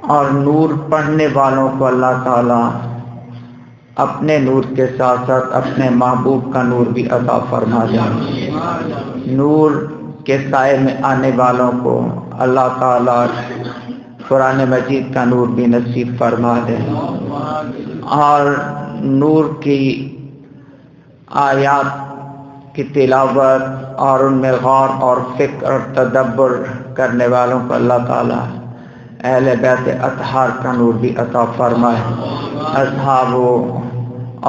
اور نور پڑھنے والوں کو اللہ تعالیٰ اپنے نور کے ساتھ ساتھ اپنے محبوب کا نور بھی عطا فرما دیں۔ نور کے سائے میں آنے والوں کو اللہ تعالیٰ قرآن مجید کا نور بھی نصیب فرما دیں، اور نور کی آیات کی تلاوت اور ان میں غور اور فکر اور تدبر کرنے والوں کو اللہ تعالیٰ اہل بیت اطہار کا نور بھی عطا فرمائے، اصحاب و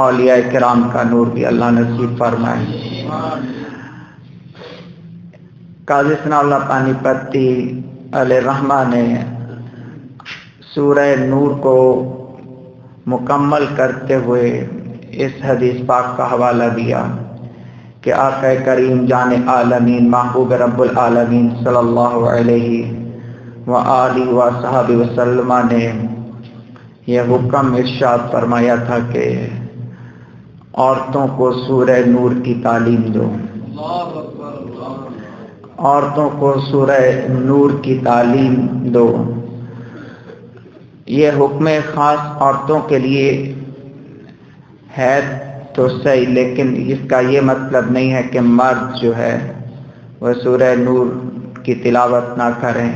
اولیاء کرام کا نور بھی اللہ نصیب فرمائے۔ قاضی ثناء اللہ پانی پتی علیہ رحمہ نے سورہ نور کو مکمل کرتے ہوئے اس حدیث پاک کا حوالہ دیا کہ آقا کریم جان عالمین محبوب رب العالمین صلی اللہ علیہ وآلہ وصحبہ وسلم نے یہ حکم ارشاد فرمایا تھا کہ عورتوں کو سورہ نور کی تعلیم دو، عورتوں کو سورہ نور کی تعلیم دو۔ یہ حکم خاص عورتوں کے لیے ہے تو صحیح، لیکن اس کا یہ مطلب نہیں ہے کہ مرد جو ہے وہ سورہ نور کی تلاوت نہ کریں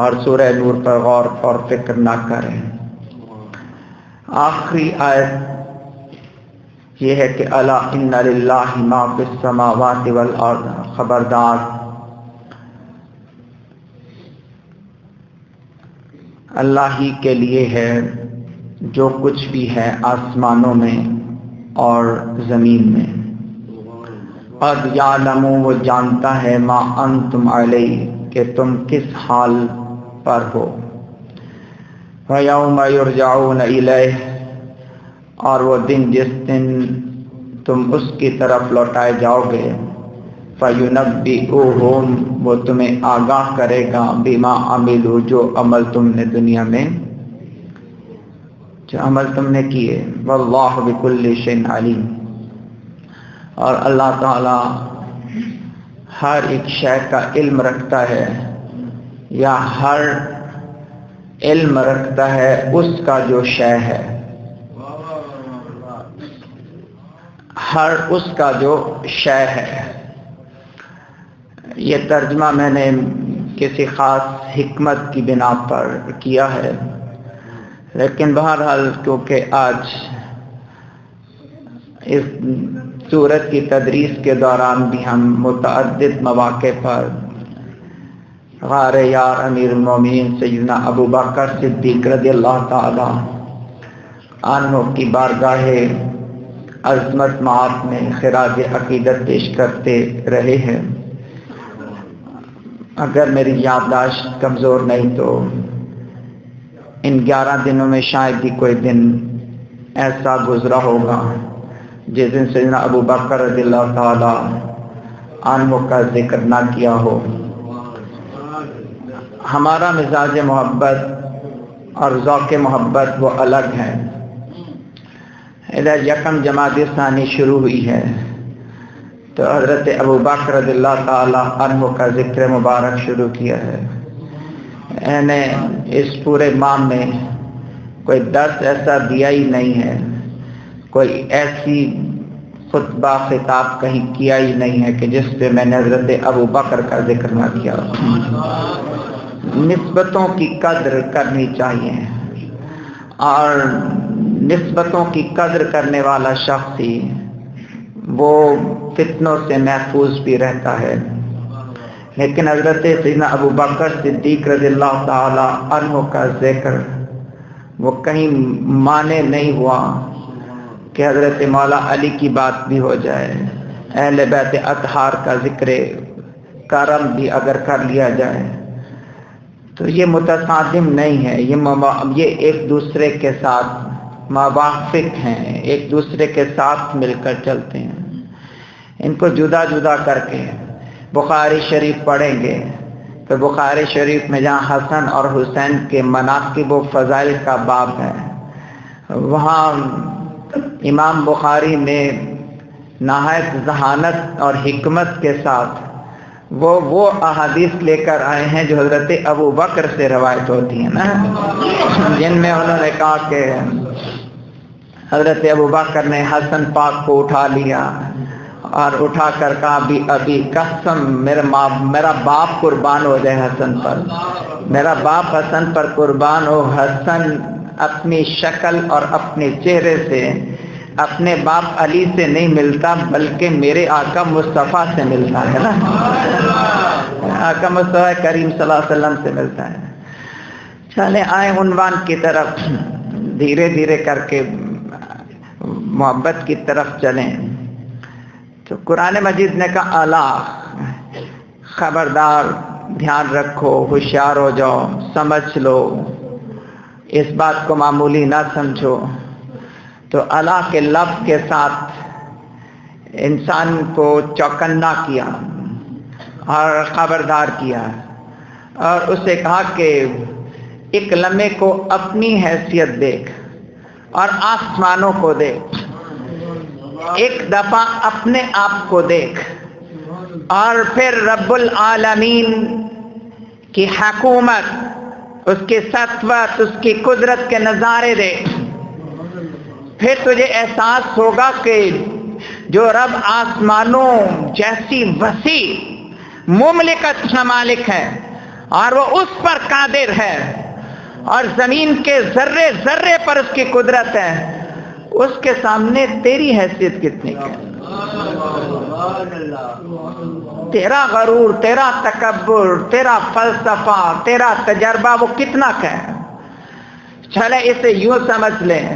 اور سورہ نور پر غور اور فکر نہ کریں۔ آخری آیت یہ ہے کہ الا ان للہ ما فی السماوات والارض، خبردار اللہ ہی کے لیے ہے جو کچھ بھی ہے آسمانوں میں اور زمین میں۔ قد یعلم، وہ جانتا ہے، ما انتم علیہ، کہ تم کس حال پر ہو۔ وَيَوْمَ يُرْجَعُونَ إِلَيْهِ، اور وہ دن جس دن تم اس کی طرف لوٹائے جاؤ گے۔ فَيُنَبِّئُهُمْ، وہ تمہیں آگاہ کرے گا، بِمَا عَمِلُوا، جو عمل تم نے دنیا میں کیے۔ وَاللَّهُ بِكُلِّ شَيْءٍ عَلِيمٌ، اور اللہ تعالی ہر ایک شے کا علم رکھتا ہے، یا ہر علم رکھتا ہے اس کا جو شے ہے، ہر اس کا جو شے ہے۔ یہ ترجمہ میں نے کسی خاص حکمت کی بنا پر کیا ہے، لیکن بہرحال کیونکہ آج اس سورت کی تدریس کے دوران بھی ہم متعدد مواقع پر غار یار امیر المومنین سیدنا ابو بکر صدیق رضی اللہ تعالی عنہ کی بارگاہ عظمت معاف میں خراج عقیدت پیش کرتے رہے ہیں۔ اگر میری یادداشت کمزور نہیں تو ان 11 دنوں میں شاید ہی کوئی دن ایسا گزرا ہوگا جس دن سیدنا ابو بکر رضی اللہ تعالی عنہ کا ذکر نہ کیا ہو۔ ہمارا مزاج محبت اور ذوق محبت وہ الگ ہے۔ ادھر یکم جمادی ثانی شروع ہوئی ہے تو حضرت ابو بکر رضی اللہ تعالی عنہ کا ذکر مبارک شروع کیا ہے۔ میں نے اس پورے ماہ میں کوئی درس ایسا دیا ہی نہیں ہے، کوئی ایسی خطبہ خطاب کہیں کیا ہی نہیں ہے کہ جس پہ میں نے حضرت ابو بکر کا ذکر نہ کیا۔ نسبتوں کی قدر کرنی چاہیے، اور نسبتوں کی قدر کرنے والا شخص ہی وہ فتنوں سے محفوظ بھی رہتا ہے۔ لیکن حضرت سیدنا ابو بکر صدیق رضی اللہ تعالی عنہ کا ذکر وہ کہیں مانے نہیں ہوا کہ حضرت مولا علی کی بات بھی ہو جائے، اہل بیت اطہار کا ذکر کرم بھی اگر کر لیا جائے تو یہ متصادم نہیں ہے، یہ ایک دوسرے کے ساتھ موافق ہیں، ایک دوسرے کے ساتھ مل کر چلتے ہیں۔ ان کو جدا جدا کر کے بخاری شریف پڑھیں گے تو بخاری شریف میں جہاں حسن اور حسین کے مناقب و فضائل کا باب ہے، وہاں امام بخاری نے نہایت ذہانت اور حکمت کے ساتھ وہ احادیث لے کر آئے ہیں جو حضرت ابو بکر سے روایت ہوتی ہیں نا، جن میں انہوں نے کہا کہ حضرت ابو بکر نے حسن پاک کو اٹھا لیا اور اٹھا کر کہا بھی ابھی قسم میرا باپ قربان ہو جائے حسن پر، میرا باپ حسن پر قربان ہو، حسن اپنی شکل اور اپنے چہرے سے اپنے باپ علی سے نہیں ملتا بلکہ میرے آقا مصطفیٰ سے ملتا ہے نا، آقا مصطفیٰ کریم صلی اللہ علیہ وسلم سے ملتا ہے۔ چلے آئے عنوان کی طرف، دھیرے دھیرے کر کے محبت کی طرف چلیں۔ تو قرآن مجید نے کہا الا، خبردار، دھیان رکھو، ہوشیار ہو جاؤ، سمجھ لو، اس بات کو معمولی نہ سمجھو۔ تو الا کے لفظ کے ساتھ انسان کو چوکنا کیا اور خبردار کیا، اور اسے کہا کہ ایک لمحے کو اپنی حیثیت دیکھ اور آسمانوں کو دیکھ، ایک دفعہ اپنے آپ کو دیکھ، اور پھر رب العالمین کی حکومت، اس کی سطوت، اس کی قدرت کے نظارے دیکھ۔ پھر تجھے احساس ہوگا کہ جو رب آسمانوں جیسی وسیع مملکت مالک ہے اور وہ اس پر قادر ہے، اور زمین کے ذرے ذرے پر اس کی قدرت ہے، اس کے سامنے تیری حیثیت کتنی ہے؟ تیرا غرور، تیرا تکبر، تیرا فلسفہ، تیرا تجربہ وہ کتنا کا ہے؟ چلے اسے یوں سمجھ لیں،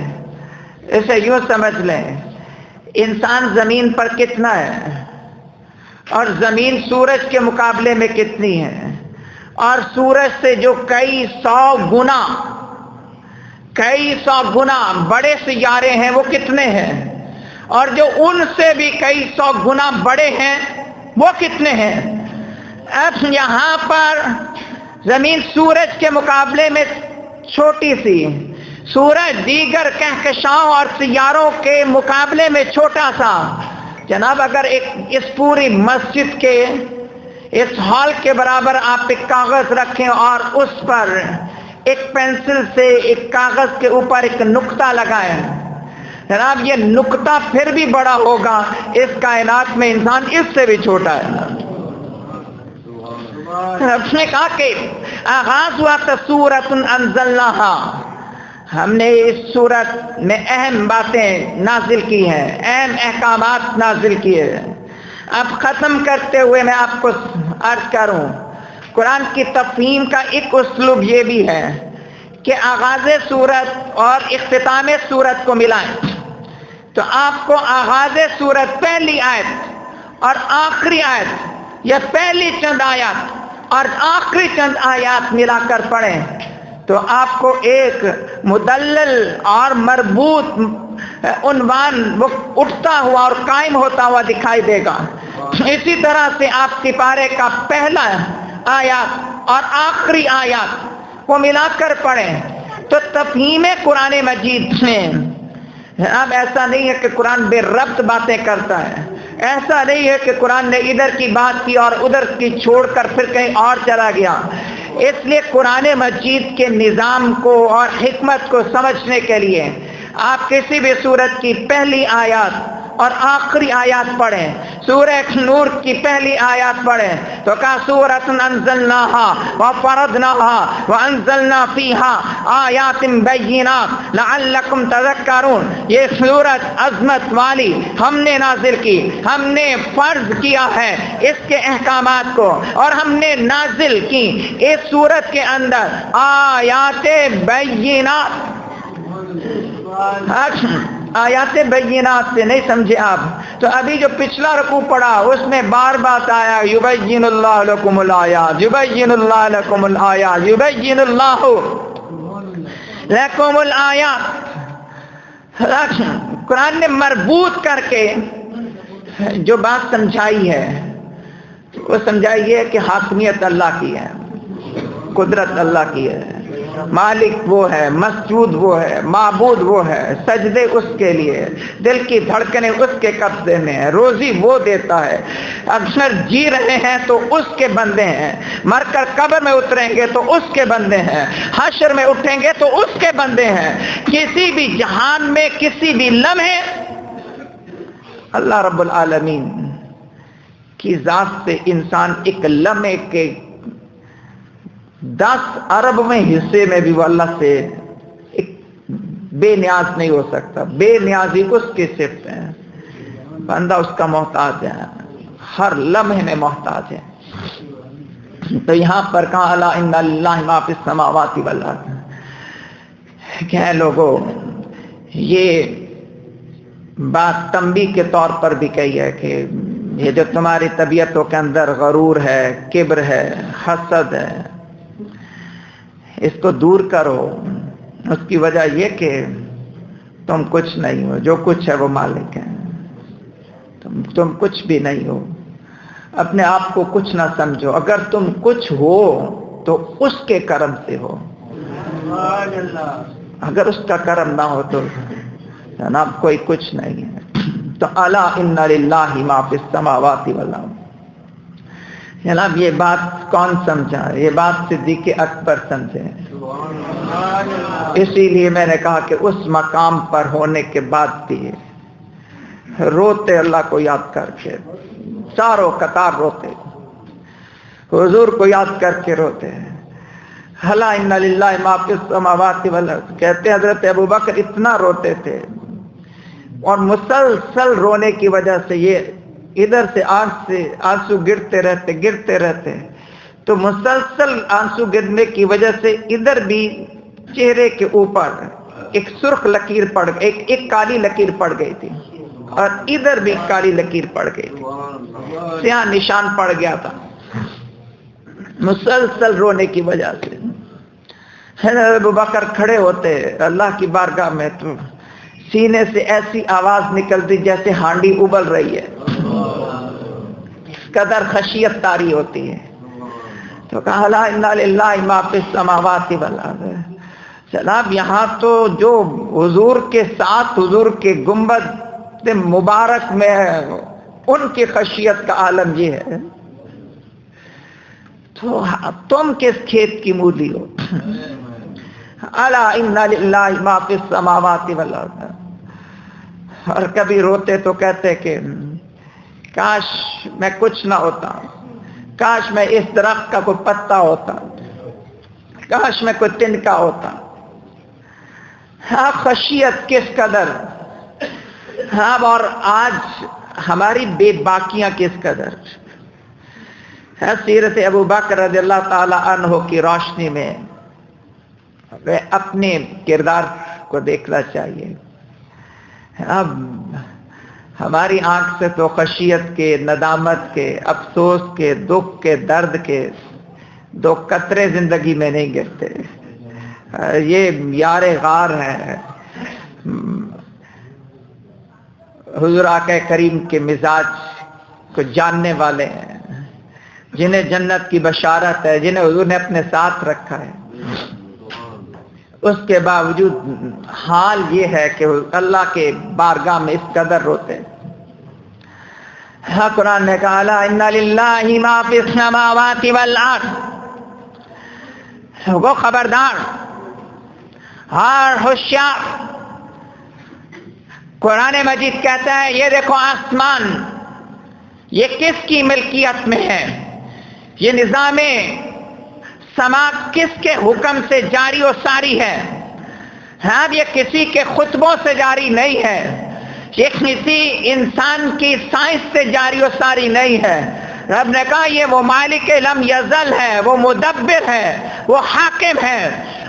اسے یوں سمجھ لیں، انسان زمین پر کتنا ہے اور زمین سورج کے مقابلے میں کتنی ہے، اور سورج سے جو کئی سو گنا بڑے سیارے ہیں وہ کتنے ہیں، اور جو ان سے بھی کئی سو گنا بڑے ہیں وہ کتنے ہیں۔ اب یہاں پر زمین سورج کے مقابلے میں چھوٹی سی، سورج دیگر کہکشاؤں اور سیاروں کے مقابلے میں چھوٹا سا۔ جناب اگر اس پوری مسجد کے اس ہال کے برابر آپ ایک کاغذ رکھیں اور اس پر ایک پینسل سے ایک کاغذ کے اوپر ایک نقطہ لگائیں، جناب یہ نقطہ پھر بھی بڑا ہوگا، اس کائنات میں انسان اس سے بھی چھوٹا ہے۔ اس نے کہا کہ آغاز ہوا تو سورۃ انزلناہا، ہم نے اس سورت میں اہم باتیں نازل کی ہیں، اہم احکامات نازل کیے۔ اب ختم کرتے ہوئے میں آپ کو عرض کروں، قرآن کی تفہیم کا ایک اسلوب یہ بھی ہے کہ آغاز سورت اور اختتام سورت کو ملائیں، تو آپ کو آغاز سورت پہلی آیت اور آخری آیت، یا پہلی چند آیات اور آخری چند آیات ملا کر پڑھیں تو آپ کو ایک مدلل اور مربوط عنوان وہ اٹھتا ہوا اور قائم ہوتا ہوا دکھائی دے گا۔ اسی طرح سے آپ سپارے کا پہلا آیات اور آخری آیات کو ملا کر پڑھیں تو تفہیم قرآن مجید میں اب ایسا نہیں ہے کہ قرآن بے ربط باتیں کرتا ہے، ایسا نہیں ہے کہ قرآن نے ادھر کی بات کی اور ادھر کی چھوڑ کر پھر کہیں اور چلا گیا۔ اس لیے قرآن مجید کے نظام کو اور حکمت کو سمجھنے کے لیے آپ کسی بھی سورت کی پہلی آیات اور آخری آیات پڑھیں۔ سورہ نور کی پہلی آیات پڑھیں تو کہا سورۃ انزلناہا وفرضناہا وانزلنا فیہا آیات بینات لعلکم تذکرون، یہ سورت عظمت والی ہم نے نازل کی، ہم نے فرض کیا ہے اس کے احکامات کو، اور ہم نے نازل کی اس سورت کے اندر آیات بینات۔ آیات بینات سے نہیں سمجھے آپ تو ابھی جو پچھلا رکوع پڑھا اس میں بار بار آیا یبین اللہ لکم الآیات، یبین اللہ لکم الآیات، یبین اللہ لکم الآیات۔ قرآن نے مربوط کر کے جو بات سمجھائی ہے وہ سمجھائی ہے کہ حاکمیت اللہ کی ہے، قدرت اللہ کی ہے، مالک وہ ہے، مسجود وہ ہے، معبود وہ ہے، سجدے اس کے لیے، دل کی دھڑکنیں اس کے قبضے میں ہیں، روزی وہ دیتا ہے، اکثر جی رہے ہیں تو اس کے بندے ہیں، مر کر قبر میں اتریں گے تو اس کے بندے ہیں، حشر میں اٹھیں گے تو اس کے بندے ہیں۔ کسی بھی جہان میں کسی بھی لمحے اللہ رب العالمین کی ذات سے انسان ایک لمحے کے 10 ارب میں حصے میں بھی وہ اللہ سے ایک بے نیاز نہیں ہو سکتا۔ بے نیازی اس کی صفت ہے، بندہ اس کا محتاج ہے، ہر لمحے میں محتاج ہے۔ تو یہاں پر کہا الا ان للہ ما فی السماوات والارض، کہ اے لوگو یہ بات تنبیہ کے طور پر بھی کہی ہے کہ یہ جو تمہاری طبیعتوں کے اندر غرور ہے، کبر ہے، حسد ہے، اس کو دور کرو۔ اس کی وجہ یہ کہ تم کچھ نہیں ہو، جو کچھ ہے وہ مالک ہے، تم کچھ بھی نہیں ہو، اپنے آپ کو کچھ نہ سمجھو، اگر تم کچھ ہو تو اس کے کرم سے ہو، اگر اس کا کرم نہ ہو تو جناب کوئی کچھ نہیں ہے۔ تو الا ان للہ ما فی السماوات والارض، جناب یہ بات کون سمجھا؟ یہ بات صدیق اکبر سمجھے۔ اسی لیے میں نے کہا کہ اس مقام پر ہونے کے بعد بھی روتے اللہ کو یاد کر کے، چاروں قطار روتے، حضور کو یاد کر کے روتے ہیں۔ الا ان للہ ما فی السماوات والارض، کہتے حضرت ابوبکر اتنا روتے تھے اور مسلسل رونے کی وجہ سے یہ ادھر سے آنکھ سے آنسو گرتے رہتے، تو مسلسل آنسو گرنے کی وجہ سے ادھر بھی چہرے کے اوپر ایک سرخ لکیر پڑ گئی، ایک کالی لکیر پڑ گئی تھی، اور ادھر بھی کالی لکیر پڑ گئی تھی، سیاہ نشان پڑ گیا تھا مسلسل رونے کی وجہ سے۔ حضرت ابوبکر کھڑے ہوتے اللہ کی بارگاہ میں تو سینے سے ایسی آواز نکلتی جیسے ہانڈی ابل رہی ہے، قدر خشیت طاری ہوتی ہے۔ تو کہا الا ان للہ ما فی السماوات والارض، جناب یہاں تو جو حضور کے ساتھ حضور کے گنبد مبارک میں ہے ان کی خشیت کا عالم یہ ہے، تو تم کس کھیت کی مولی ہو؟ الا ان للہ ما فی السماوات والارض۔ اور کبھی روتے تو کہتے کہ کاش میں کچھ نہ ہوتا، کاش میں اس درخت کا کوئی پتا ہوتا، کاش میں کوئی تنکا ہوتا۔ ہاں خشیت کس قدر، ہاں اور آج ہماری بے باکیاں کس قدر۔ سیرت ابوبکر رضی اللہ تعالی عنہ کی روشنی میں اپنے کردار کو دیکھنا چاہیے۔ اب ہماری آنکھ سے تو خشیت کے، ندامت کے، افسوس کے، دکھ کے، درد کے 2 قطرے زندگی میں نہیں گرتے۔ یہ یار غار ہے، حضور آقا کریم کے مزاج کو جاننے والے ہیں، جنہیں جنت کی بشارت ہے، جنہیں حضور نے اپنے ساتھ رکھا ہے، اس کے باوجود حال یہ ہے کہ اللہ کے بارگاہ میں اس قدر روتے۔ ہاں قرآن نے کہا الا ان للہ ما فی السماوات والارض، وہ خبردار اور ہوشیار۔ قرآن مجید کہتا ہے یہ دیکھو آسمان یہ کس کی ملکیت میں ہے، یہ نظام سما کس کے حکم سے جاری و ساری ہے۔ ہاں یہ کسی کے خطبوں سے جاری نہیں ہے، یہ کسی انسان کی سائنس سے جاری و ساری نہیں ہے۔ رب نے کہا یہ وہ مالک لم یزل ہے، وہ مدبر ہے، وہ حاکم ہے،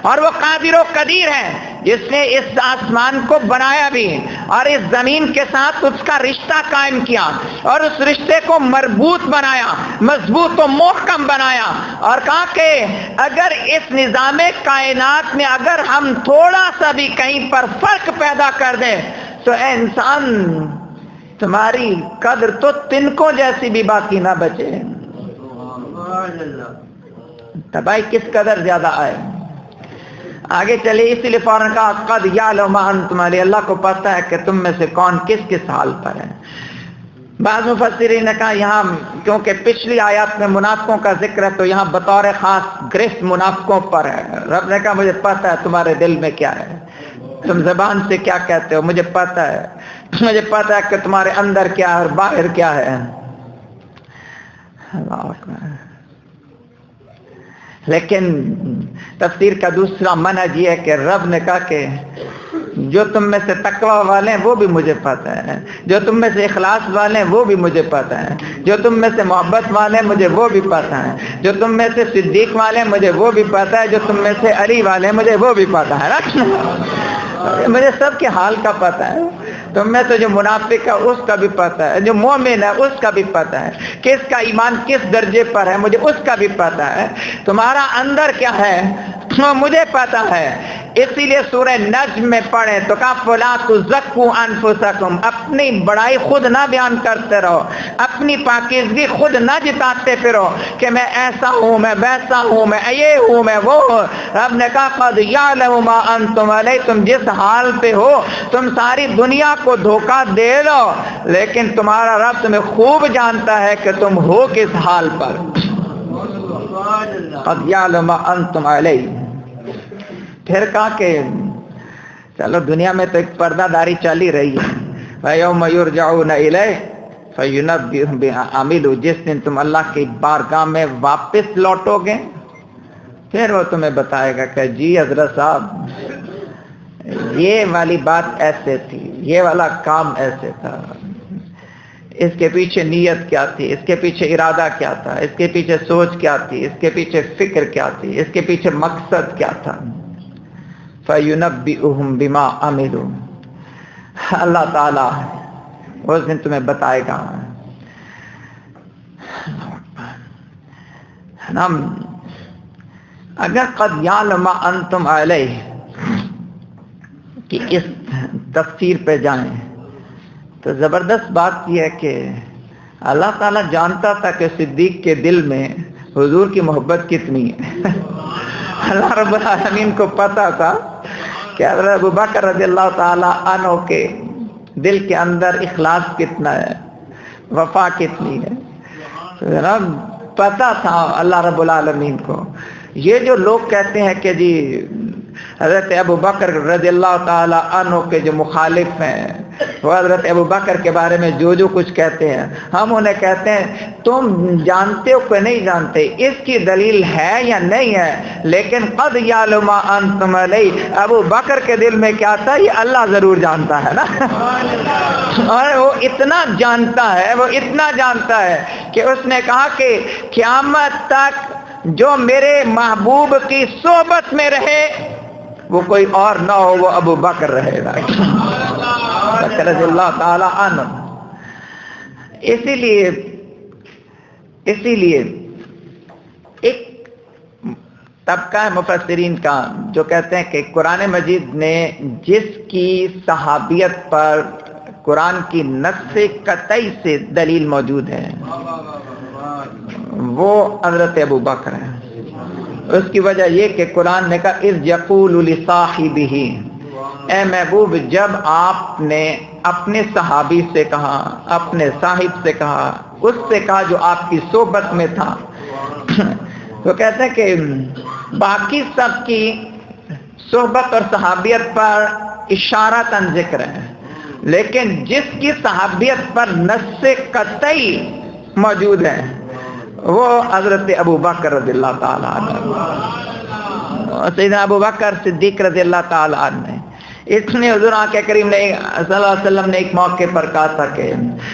اور وہ قادر و قدیر ہے، جس نے اس آسمان کو بنایا بھی اور اس زمین کے ساتھ اس کا رشتہ قائم کیا اور اس رشتے کو مربوط بنایا، مضبوط و محکم بنایا، اور کہا کہ اگر اس نظام کائنات میں اگر ہم تھوڑا سا بھی کہیں پر فرق پیدا کر دیں تو اے انسان تمہاری قدر تو تنکوں جیسی بھی باقی نہ بچے۔ تباہی کس قدر زیادہ آئے۔ آگے چلے، اسی لیے فوراً کہا قد یعلم ما انتم علیہ، اللہ کو پتہ ہے کہ تم میں سے کون کس کس حال پر ہے۔ بعض مفسرین نے کہا یہاں کیونکہ پچھلی آیات میں منافقوں کا ذکر ہے تو یہاں بطور خاص گرفت منافقوں پر ہے۔ رب نے کہا مجھے پتہ ہے تمہارے دل میں کیا ہے، تم زبان سے کیا کہتے ہو، مجھے پتہ ہے، مجھے پتہ ہے کہ تمہارے اندر کیا ہے اور باہر کیا ہے۔ اللہ اکبر۔ لیکن تفسیر کا دوسرا منہج یہ ہے کہ رب نے کہا کہ جو تم میں سے تقوی والے ہیں وہ بھی مجھے پتہ ہے، جو تم میں سے اخلاص والے ہیں وہ بھی مجھے پتہ ہے، جو تم میں سے محبت والے ہیں مجھے وہ بھی پتہ ہے، جو تم میں سے صدیق والے ہیں مجھے وہ بھی پتہ ہے، جو تم میں سے علی والے ہیں مجھے وہ بھی پتہ ہے نا۔ مجھے سب کے حال کا پتہ ہے، تم میں سے جو منافق ہے اس کا بھی پتہ ہے، جو مومن ہے اس کا بھی پتہ ہے، کس کا ایمان کس درجے پر ہے مجھے اس کا بھی پتہ ہے، تمہارا اندر کیا ہے وہ مجھے پتہ ہے۔ اسی لیے سورہ نجم میں پڑھیں تو کہا فلا تزکوا انفسکم، اپنی بڑائی خود نہ بیان کرتے رہو، اپنی پاکیزگی خود نہ جتاتے پھرو کہ میں ایسا ہوں، میں ویسا ہوں، میں یہ ہوں، میں وہ ہوں۔ رب نے کہا قد یعلم ما انتم علیہ، تم جس حال پہ ہو تم ساری دنیا کو دھوکہ دے لو لیکن تمہارا رب تمہیں خوب جانتا ہے کہ تم ہو کس حال پر۔ قد یعلم ما انتم علیہ۔ پھر کہا کہ چلو دنیا میں تو ایک پردہ داری چل ہی رہی ہے، وَيَوْمَ يُرْجَعُونَ إِلَيْهِ فَيُنَبِّئُهُم بِمَا عَمِلُوا، جس دن تم اللہ کی بارگاہ میں واپس لوٹو گے پھر وہ تمہیں بتائے گا کہ جی حضرت صاحب یہ والی بات ایسے تھی، یہ والا کام ایسے تھا، اس کے پیچھے نیت کیا تھی، اس کے پیچھے ارادہ کیا تھا، اس کے پیچھے سوچ کیا تھی، اس کے پیچھے فکر کیا تھی، اس کے پیچھے مقصد کیا تھا۔ فَيُنَبِّئُهُم بِمَا عَمِلُوا، اللہ تعالیٰ اس دن تمہیں بتائے گا۔ ہم اگر قد یعلم ما انتم علیہ کہ اس تفسیر پہ جائیں تو زبردست بات یہ ہے کہ اللہ تعالیٰ جانتا تھا کہ صدیق کے دل میں حضور کی محبت کتنی ہے۔ اللہ رب العالمین کو پتا تھا کہ حضرت ابوبکر رضی اللہ تعالیٰ عنہ کے دل کے اندر اخلاص کتنا ہے، وفا کتنی ہے، پتا تھا اللہ رب العالمین کو۔ یہ جو لوگ کہتے ہیں کہ جی حضرت ابوبکر رضی اللہ تعالی عنہ کے جو مخالف ہیں وہ حضرت ابوبکر کے بارے میں جو کچھ کہتے ہیں، ہم انہیں کہتے ہیں تم جانتے ہو کہ نہیں جانتے، اس کی دلیل ہے یا نہیں ہے، لیکن قد یعلم ما انتم علیہ، ابوبکر کے دل میں کیا تھا یہ اللہ ضرور جانتا ہے نا۔ اور وہ اتنا جانتا ہے، وہ اتنا جانتا ہے کہ اس نے کہا کہ قیامت تک جو میرے محبوب کی صحبت میں رہے وہ کوئی اور نہ ہو، وہ ابو بکر رہے گا رضی اللہ تعالی عنہ۔ اسی لیے ایک طبقہ ہے مفسرین کا جو کہتے ہیں کہ قرآن مجید نے جس کی صحابیت پر قرآن کی نص قطعی سے دلیل موجود ہے وہ حضرت ابو بکر ہے۔ اس کی وجہ یہ کہ قرآن نے کہا اذ یقول لصاحبہ، اے محبوب جب آپ نے اپنے صحابی سے کہا، اپنے صاحب سے کہا، اس سے کہا جو آپ کی صحبت میں تھا، تو کہتے ہیں کہ باقی سب کی صحبت اور صحابیت پر اشارتاً ذکر ہے، لیکن جس کی صحابیت پر نص قطعی موجود ہے وہ حضرت ابو بکر رضی اللہ تعالی عنہ، سیدنا ابو بکر صدیق رضی اللہ تعالی عنہ۔ اس نے حضور آقا کریم نے صلی اللہ علیہ وسلم نے ایک موقع پر کہا تھا کہ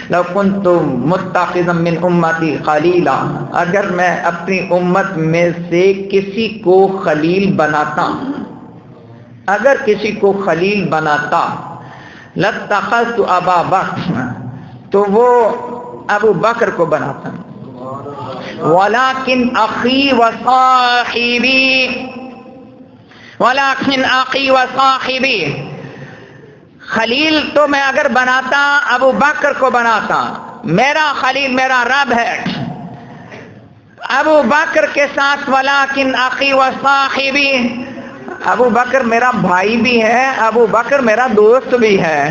لو کنت متخذا من امتی خلیلا، اگر میں اپنی امت میں سے کسی کو خلیل بناتا، اگر کسی کو خلیل بناتا لاتخذت ابا بکر، تو وہ ابو بکر کو بناتا، ولیکن اخی و صاحبی، ولیکن اخی و صاحبی، خلیل تو میں اگر بناتا ابو بکر کو بناتا، میرا خلیل میرا رب ہے، ابو بکر کے ساتھ ولیکن اخی و صاحبی، ابو بکر میرا بھائی بھی ہے، ابو بکر میرا دوست بھی ہے،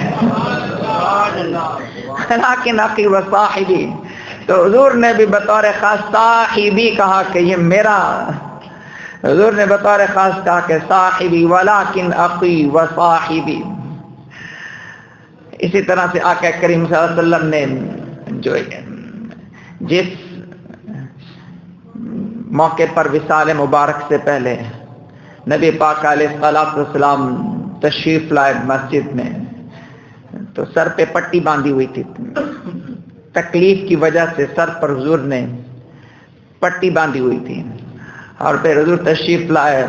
لیکن اخی و صاحبی، تو حضور نے بھی بطور خاص صاحبی کہا کہ یہ میرا، حضور نے بطور خاص کہا کہ صاحبی ولیکن اخی و صاحبی۔ اسی طرح سے آقا کریم صلی اللہ علیہ وسلم نے جو جس موقع پر وصال مبارک سے پہلے نبی پاک علیہ الصلوۃ والسلام تشریف لائے مسجد میں، تو سر پہ پٹی باندھی ہوئی تھی، تکلیف کی وجہ سے سر پر حضور نے پٹی باندھی ہوئی تھی، اور پھر حضور تشریف لائے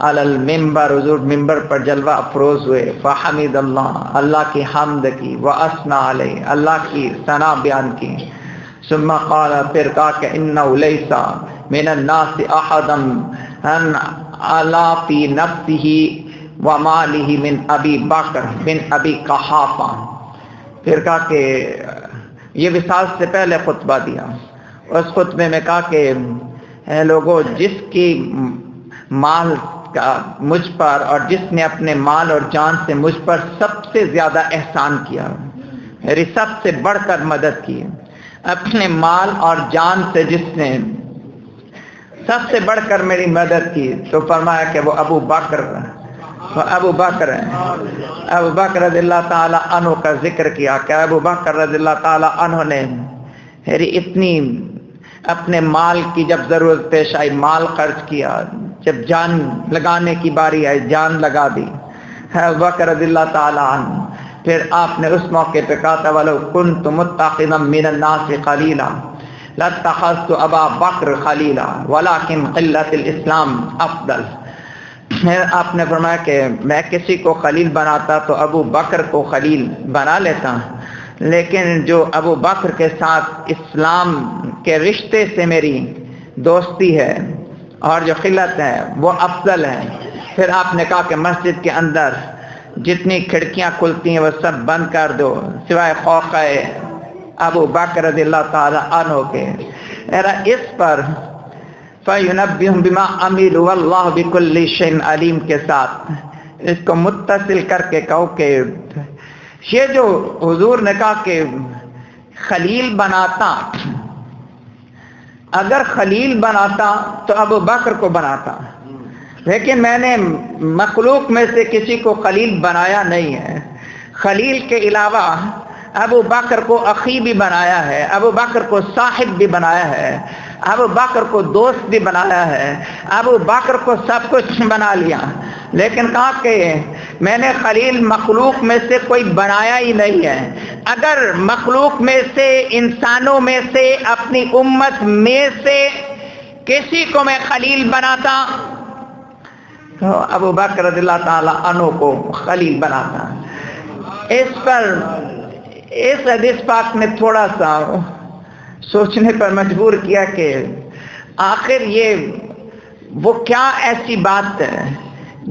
علی المنبر، حضور ممبر پر جلوہ افروز ہوئے، فحمد اللہ، اللہ کی حمد کی، واثنى علیہ، اللہ کی ثنا بیان کی، ثم قال، پھر کہا کہ انہ لیس من الناس احدا علی فی نفسہ ومالہ من ابی بکر بن ابی قحافہ۔ پھر کہا کہ یہ وصال سے پہلے خطبہ دیا، اس خطبے میں کہا کہ اے لوگوں، جس کی مال کا مجھ پر، اور جس نے اپنے مال اور جان سے مجھ پر سب سے زیادہ احسان کیا، میری سب سے بڑھ کر مدد کی، اپنے مال اور جان سے جس نے سب سے بڑھ کر میری مدد کی، تو فرمایا کہ وہ ابو بکر ہے، ابو بکر رضی اللہ تعالی عنہ کا ذکر کیا کہ ابو بکر رضی اللہ تعالی عنہ نے میری اتنی اپنے مال کی جب ضرورت پیش آئی مال خرچ کیا، جب جان لگانے کی باری آئی جان لگا دی، ابو بکر رضی اللہ تعالی عنہ۔ پھر آپ نے اس موقع پہ کہا تھا وَلَوْ كُنْتُ مُتَّخِذًا مِّنَ النَّاسِ خَلِيلًا لَاتَّخَذْتُ أَبَا بَكْرَ خَلِيلًا وَلَكِنْ قِلَّةُ الْإِسْلَامِ أَفْضَلُ۔ آپ نے فرمایا کہ میں کسی کو خلیل بناتا تو ابو بکر کو خلیل بنا لیتا، لیکن جو ابو بکر کے ساتھ اسلام کے رشتے سے میری دوستی ہے اور جو خلت ہے وہ افضل ہے۔ پھر آپ نے کہا کہ مسجد کے اندر جتنی کھڑکیاں کھلتی ہیں وہ سب بند کر دو سوائے خوف ابو بکر رضی اللہ تعالی عنہ کے۔ اس پر فَيُنَبِّهُمْ بِمَا عَمِلُوا وَاللَّهُ بِكُلِّ شَيْءٍ علیم کے ساتھ اس کو متصل کر کے کہو کہ یہ جو حضور نے کہا کہ خلیل بناتا، اگر خلیل بناتا تو ابو بکر کو بناتا، لیکن میں نے مخلوق میں سے کسی کو خلیل بنایا نہیں ہے۔ خلیل کے علاوہ ابو بکر کو اخی بھی بنایا ہے، ابو بکر کو صاحب بھی بنایا ہے، ابو بکر کو دوست بھی بنایا ہے، ابو بکر کو سب کچھ بنا لیا، لیکن کہا کہ میں نے خلیل مخلوق میں سے کوئی بنایا ہی نہیں ہے۔ اگر مخلوق میں سے، انسانوں میں سے، اپنی امت میں سے کسی کو میں خلیل بناتا تو ابو بکر رضی اللہ تعالی عنہ کو خلیل بناتا۔ اس پر اس حدیث پاک نے تھوڑا سا سوچنے پر مجبور کیا کہ آخر یہ وہ کیا ایسی بات ہے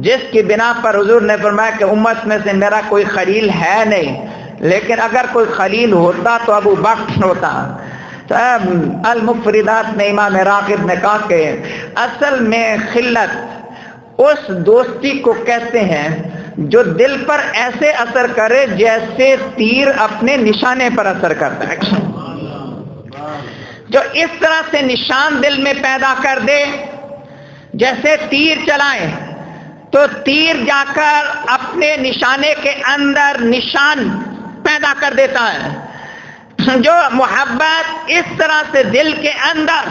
جس کی بنا پر حضور نے فرمایا کہ امت میں سے میرا کوئی خلیل ہے نہیں، لیکن اگر کوئی خلیل ہوتا تو ابو بکر ہوتا۔ تو المفردات میں امام راغب نے کہا کہ اصل میں خلت اس دوستی کو کہتے ہیں جو دل پر ایسے اثر کرے جیسے تیر اپنے نشانے پر اثر کرتا ہے، جو اس طرح سے نشان دل میں پیدا کر دے جیسے تیر چلائیں تو تیر جا کر اپنے نشانے کے اندر نشان پیدا کر دیتا ہے، جو محبت اس طرح سے دل کے اندر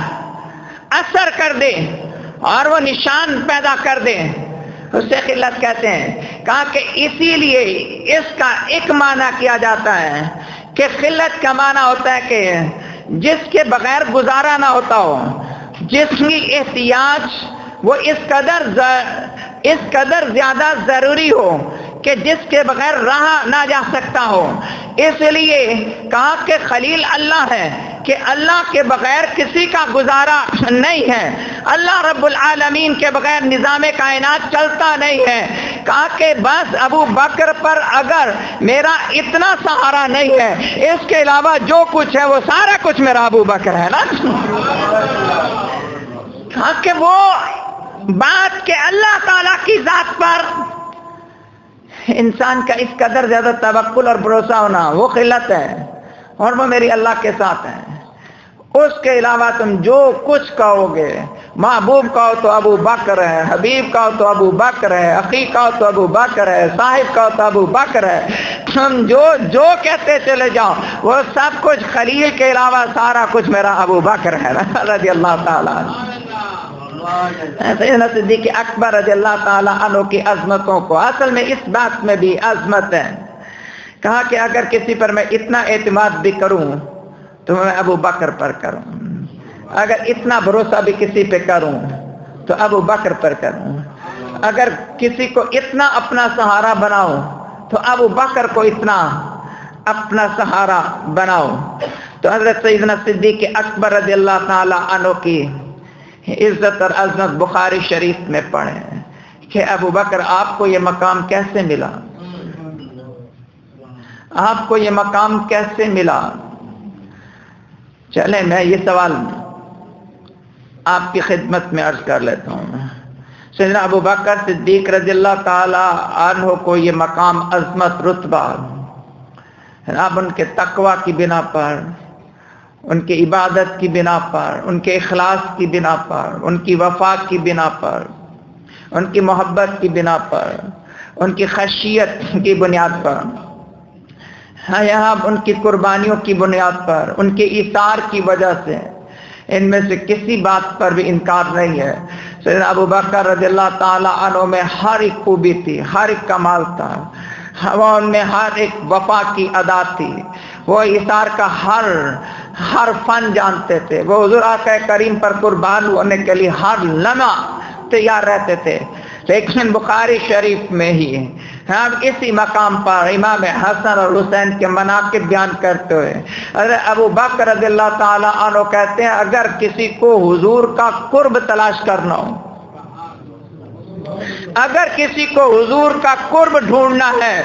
اثر کر دے اور وہ نشان پیدا کر دے اسے خلت کہتے ہیں۔ کہا کہ اسی لیے اس کا ایک معنی کیا جاتا ہے کہ خلت کا معنی ہوتا ہے کہ جس کے بغیر گزارا نہ ہوتا ہو، جس کی احتیاج وہ اس قدر زیادہ ضروری ہو کہ جس کے بغیر رہا نہ جا سکتا ہو۔ اس لیے کہا کہ خلیل اللہ ہے کہ اللہ کے بغیر کسی کا گزارا نہیں ہے، اللہ رب العالمین کے بغیر نظام کائنات چلتا نہیں ہے۔ کہا کہ بس ابو بکر پر اگر میرا اتنا سہارا نہیں ہے، اس کے علاوہ جو کچھ ہے وہ سارا کچھ میرا ابو بکر ہے نا۔ کہا کہ وہ بات بلکہ اللہ تعالیٰ کی ذات پر انسان کا اس قدر زیادہ توکل اور بھروسہ ہونا وہ قلت ہے، اور وہ میری اللہ کے ساتھ ہے۔ اس کے علاوہ تم جو کچھ کہو گے، محبوب کہو تو ابو بکر ہے، حبیب کہو تو ابو بکر ہے، اخی کہو تو ابو بکر ہے، صاحب کہو تو ابو بکر ہے، تم جو کہتے چلے جاؤ وہ سب کچھ خلیل کے علاوہ سارا کچھ میرا ابو بکر ہے رضی اللہ تعالیٰ عنہ۔ سیدنا صدیق اکبر رضی اللہ تعالیٰ عنہ کی عظمتوں کو اصل میں اس بات میں بھی عظمت ہے، کہا کہ اگر کسی پر میں اتنا اعتماد بھی کروں تو میں ابو بکر پر کروں، اگر اتنا بھروسہ بھی کسی پہ کروں تو ابو بکر پر کروں، اگر کسی کو اتنا اپنا سہارا بناؤ تو ابو بکر کو اتنا اپنا سہارا بناؤ۔ تو حضرت سیدنا صدیق اکبر رضی اللہ تعالیٰ عنہ کی عزت اور عظمت بخاری شریف میں پڑھیں کہ ابو بکر آپ کو یہ مقام کیسے ملا، آپ کو یہ مقام کیسے ملا؟ چلیں میں یہ سوال آپ کی خدمت میں عرض کر لیتا ہوں۔ سیدنا ابو بکر صدیق رضی اللہ تعالی عنہ کو یہ مقام، عظمت، رتبہ اب ان کے تقوی کی بنا پر، ان کی عبادت کی بنا پر، ان کے اخلاص کی بنا پر، ان کی وفا کی بنا پر، ان کی محبت کی بنا پر، ان کی خشیت کی بنیاد پر، یہاں ان کی قربانیوں کی بنیاد پر، ان کے ایثار کی وجہ سے ان میں سے کسی بات پر بھی انکار نہیں ہے۔ سیدنا ابو بکر رضی اللہ تعالی عنہ میں ہر ایک خوبی تھی، ہر ایک کمال تھا، وہ ان میں ہر ایک وفا کی ادا تھی، وہ ایثار کا ہر فن جانتے تھے، وہ حضور آقا کریم پر قربان ہونے کے لیے ہر لمحہ تیار رہتے تھے۔ لیکن بخاری شریف میں ہی ہم اسی مقام پر امام حسن اور حسین کے مناقب بیان کرتے ہوئے حضرت ابو بکر رضی اللہ تعالی عنہ کہتے ہیں اگر کسی کو حضور کا قرب تلاش کرنا ہو، اگر کسی کو حضور کا قرب ڈھونڈنا ہے،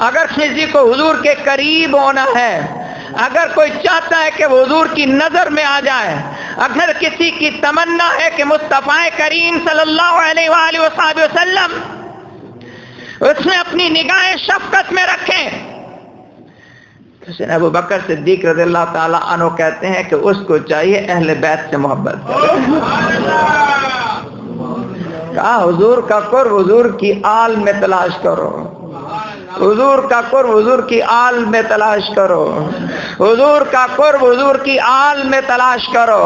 اگر کسی کو حضور کے قریب ہونا ہے، اگر کوئی چاہتا ہے کہ وہ حضور کی نظر میں آ جائے، اگر کسی کی تمنا ہے کہ مصطفیٰ کریم صلی اللہ علیہ وآلہ وصحبہ وسلم اس میں اپنی نگاہیں شفقت میں رکھیں، تو ابو بکر صدیق رضی اللہ تعالیٰ عنہ کہتے ہیں کہ اس کو چاہیے اہل بیت سے محبت کرے۔ کہا حضور کا قرب حضور کی آل میں تلاش کرو، حضور کا قرب حضور کی آل میں تلاش کرو، حضور کا قرب حضور کی آل میں تلاش کرو۔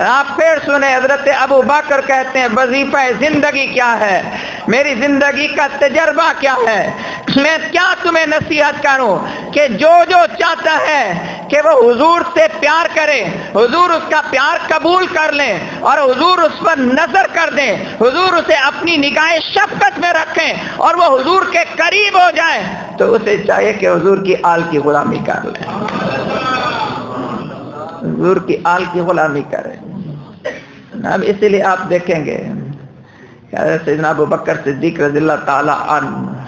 آپ پھر سنیں حضرت ابو بکر کہتے ہیں وظیفہ زندگی کیا ہے، میری زندگی کا تجربہ کیا ہے، میں کیا تمہیں نصیحت کروں کہ جو چاہتا ہے کہ وہ حضور سے پیار کرے، حضور اس کا پیار قبول کر لیں اور حضور اس پر نظر کر دیں، حضور اسے اپنی نگاہ شفقت میں رکھیں اور وہ حضور کے قریب ہو جائے، تو اسے چاہیے کہ حضور کی آل کی غلامی کر لیں، حضور کی آل کی غلامی کریں۔ اب اسی لیے آپ دیکھیں گے کہ سیدنا ابو بکر صدیق رضی اللہ تعالی عنہ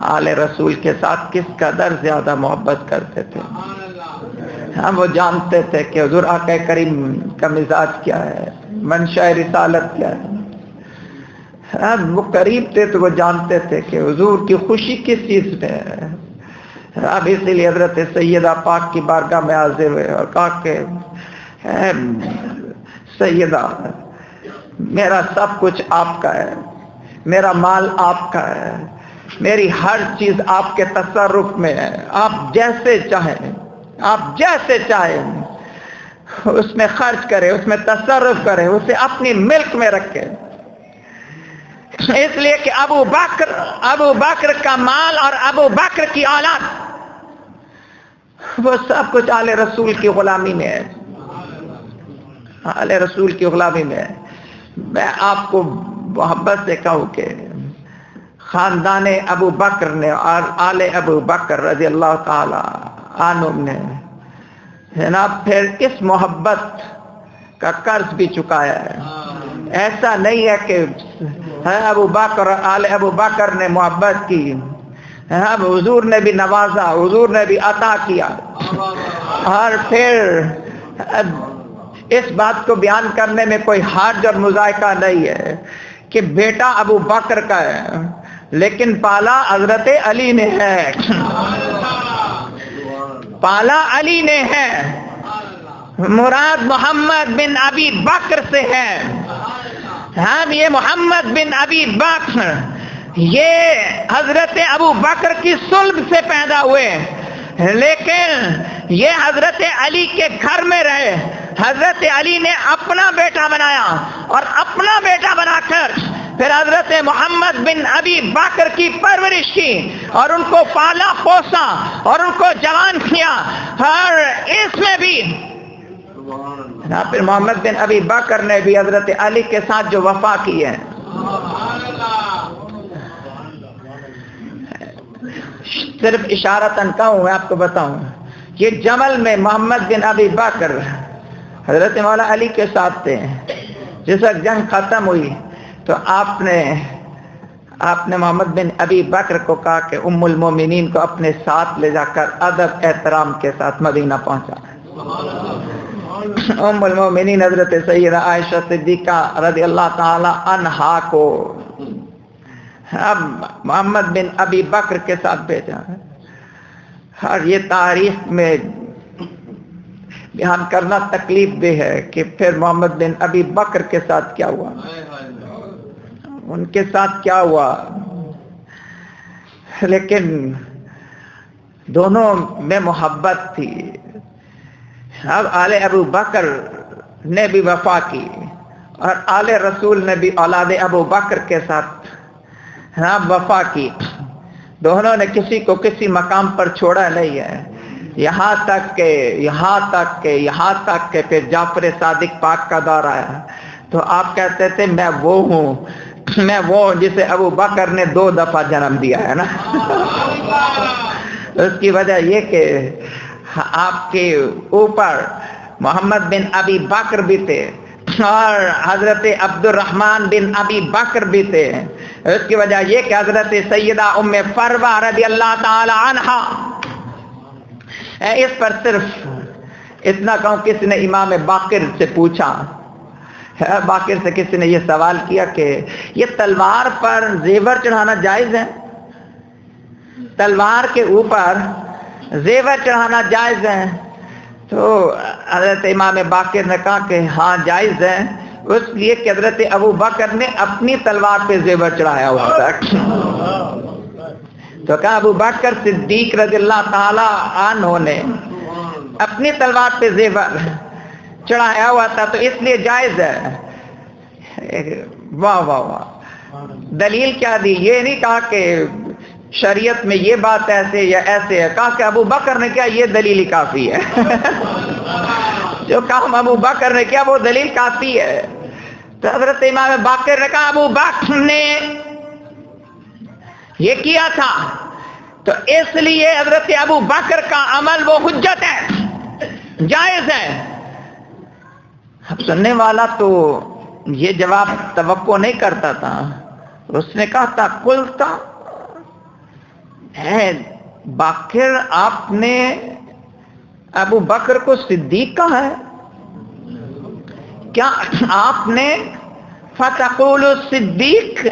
آل رسول کے ساتھ کس قدر زیادہ محبت کرتے تھے۔ ہم وہ جانتے تھے کہ حضور آقا کریم کا مزاج کیا ہے، منشاء رسالت کیا ہے، وہ قریب تھے تو وہ جانتے تھے کہ حضور کی خوشی کس چیز میں ہے۔ اب اسی لیے حضرت سیدہ پاک کی بارگاہ میں حاضر ہوئے اور کہا کہ اے سیدہ میرا سب کچھ آپ کا ہے، میرا مال آپ کا ہے، میری ہر چیز آپ کے تصرف میں ہے، آپ جیسے چاہیں، آپ جیسے چاہیں اس میں خرچ کرے، اس میں تصرف کرے، اسے اپنی ملک میں رکھے۔ اس لیے کہ ابو بکر کا مال اور ابو بکر کی اولاد وہ سب کچھ آل رسول کی غلامی میں ہے، آل رسول کی غلامی میں ہے۔ میں آپ کو محبت سے کہوں کہ خاندان ابو بکر نے اور آل ابو بکر رضی اللہ تعالی عنہ نے جناب پھر اس محبت کا قرض بھی چکایا ہے۔ ایسا نہیں ہے کہ ابو بکر آل ابو بکر نے محبت کی، حضور نے بھی نوازا، حضور نے بھی عطا کیا، اور پھر اس بات کو بیان کرنے میں کوئی حرج اور مذائقہ نہیں ہے کہ بیٹا ابو بکر کا ہے لیکن پالا حضرت علی نے ہے، پالا علی نے ہے، مراد محمد بن ابی بکر سے ہے۔ ہم یہ محمد بن ابی بکر یہ حضرت ابو بکر کی صلب سے پیدا ہوئے، لیکن یہ حضرت علی کے گھر میں رہے۔ حضرت علی نے اپنا بیٹا بنایا اور اپنا بیٹا بنا کر پھر حضرت محمد بن ابی بکر کی پرورش کی اور ان کو پالا پوسا اور ان کو جوان کیا، اور اس میں بھی پھر محمد بن ابی بکر نے بھی حضرت علی کے ساتھ جو وفا کی ہے، صرف اشارتاً کہوں میں آپ کو بتاؤں، یہ جمل میں محمد بن ابی بکر حضرت مولا علی کے ساتھ تھے۔ جس وقت جنگ ختم ہوئی تو آپ نے محمد بن ابی بکر کو کہا کہ ام المومنین کو اپنے ساتھ لے جا کر ادب احترام کے ساتھ مدینہ پہنچا۔ ام المومنین حضرت سیدہ عائشہ صدیقہ رضی اللہ تعالی عنہا کو اب محمد بن ابی بکر کے ساتھ بھیجا ہے، اور یہ تاریخ میں بیان کرنا تکلیف دہ ہے کہ پھر محمد بن ابی بکر کے ساتھ کیا ہوا، ان کے ساتھ کیا ہوا، لیکن دونوں میں محبت تھی۔ اب آل ابو بکر نے بھی وفا کی اور آل رسول نے بھی اولاد ابو بکر کے ساتھ وفا کی، دونوں نے کسی کو کسی مقام پر چھوڑا نہیں ہے، یہاں تک کہ پھر جعفر صادق پاک کا دور آیا تو آپ کہتے تھے میں وہ ہوں، میں وہ جسے ابو بکر نے 2 دفعہ جنم دیا ہے نا۔ اس کی وجہ یہ کہ آپ کے اوپر محمد بن ابی بکر بھی تھے اور حضرت عبد الرحمن بن ابی بکر بھی تھے۔ اس کی وجہ یہ کہ حضرت سیدہ ام فروہ رضی اللہ تعالی عنہا، اس پر صرف اتنا کہوں، کسی نے امام باقر سے پوچھا، باقر سے کسی نے یہ سوال کیا کہ یہ تلوار پر زیور چڑھانا جائز ہے؟ تلوار کے اوپر زیور چڑھانا جائز ہے؟ تو حضرت امام باقر نے کہا کہ ہاں جائز ہے، اس لیے کہ حضرت ابو بکر نے اپنی تلوار پہ زیور چڑھایا ہوا تھا۔ تو کہا ابو بکر صدیق رضی اللہ تعالی عنہ نے اپنی تلوار پہ زیور چڑھایا ہوا تھا تو اس لیے جائز ہے۔ واہ واہ واہ، دلیل کیا دی؟ یہ نہیں کہا کہ شریعت میں یہ بات ایسے یا ایسے ہے، کہا کہ ابو بکر نے کیا یہ دلیل ہی کافی ہے۔ جو کام ابو بکر نے کیا وہ دلیل کافی ہے۔ تو حضرت امام باقر نے کہا ابو بکر نے یہ کیا تھا تو اس لیے حضرت ابو بکر کا عمل وہ حجت ہے، جائز ہے۔ اب سننے والا تو یہ جواب توقع نہیں کرتا تھا، اس نے کہا تھا قلتا ہے باقر آپ نے ابو بکر کو صدیق کہا ہے؟ کیا آپ نے فتقول صدیق،